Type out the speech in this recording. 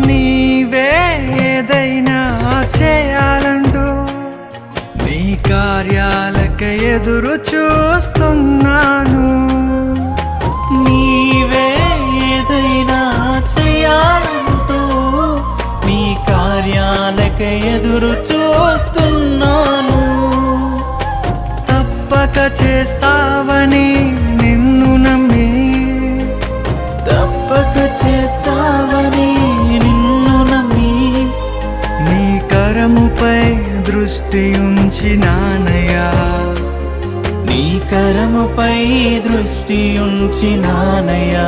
నీవే ఏదైనా చేయాలంటూ నీ కార్యాలకై ఎదురు చూస్తున్నాను. నీవే ఏదైనా చేయాలంటూ నీ కార్యాలకై ఎదురు చూస్తున్నాను. తప్పక చేస్తావని నిన్ను నమ్మి, తప్పక చేస్తావని నిన్ను నమ్మి, నీ కరముపై దృష్టి ఉంచినానయ్యా. నీ కరముపై దృష్టి ఉంచినానయ్యా.